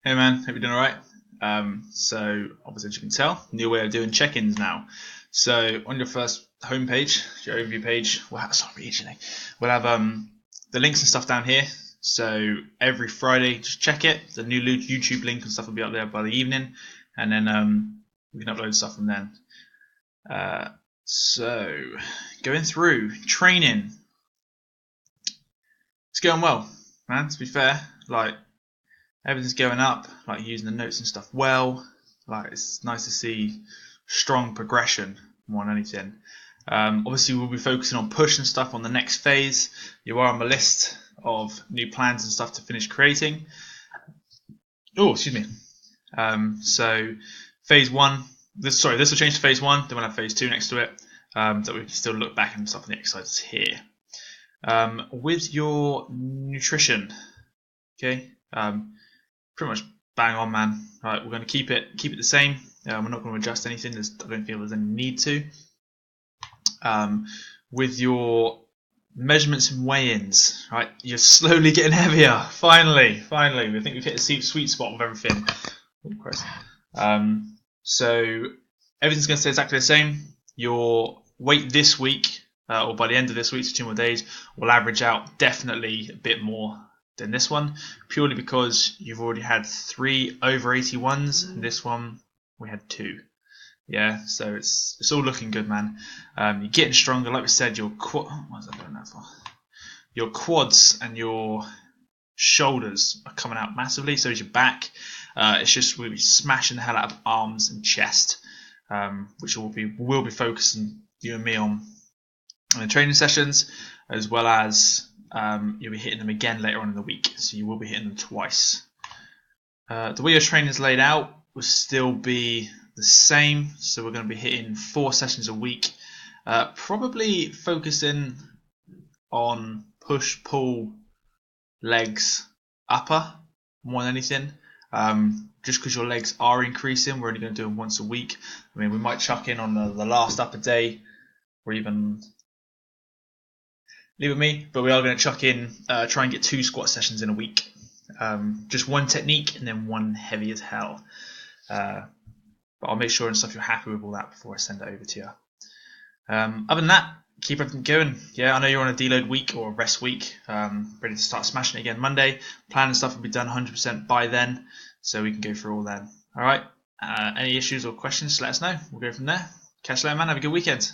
Hey man, hope you're doing alright. So obviously as you can tell, new way of doing check-ins now. So on your first homepage, your overview page, we'll have the links and stuff down here. So every Friday, just check it. The new YouTube link and stuff will be up there by the evening, and then we can upload stuff from then. So going through training, it's going well, man. To be fair, like everything's going up, like using the notes and stuff well. Like it's nice to see strong progression more than anything. Obviously, we'll be focusing on push and stuff on the next phase. You are on the list of new plans and stuff to finish creating. Oh, excuse me. So phase one. This will change to phase one. Then we'll have phase two next to it. That we can still look back and stuff on the exercises here. With your nutrition, okay. Pretty much bang on, man. Right, we're going to keep it the same. We're not going to adjust anything. I don't feel there's any need to. With your measurements and weigh-ins, right, you're slowly getting heavier. Finally, we think we've hit the sweet spot of everything. So everything's going to stay exactly the same. Your weight this week, or by the end of this week, so 2 more days, will average out definitely a bit more than this one, purely because you've already had 3 over 81s, and this one we had 2. Yeah, so it's all looking good, man. You're getting stronger, like we said. What was I doing that for? Your quads and your shoulders are coming out massively. So is your back. It's just we'll be smashing the hell out of arms and chest, which we'll be focusing you and me on the training sessions, as well as you'll be hitting them again later on in the week, so you will be hitting them twice. The way your training is laid out will still be the same, so we're going to be hitting 4 sessions a week, probably focusing on push, pull, legs, upper more than anything. Just because your legs are increasing, we're only going to do them once a week. I mean, we might chuck in on the last upper day, or even leave it me, but we are going to chuck in, try and get 2 squat sessions in a week. Just one technique and then one heavy as hell. But I'll make sure and stuff you're happy with all that before I send it over to you. Other than that, keep everything going. Yeah, I know you're on a deload week or a rest week, ready to start smashing it again Monday. Plan and stuff will be done 100% by then, so we can go through all then. Alright, any issues or questions, let us know. We'll go from there. Catch you later, man. Have a good weekend.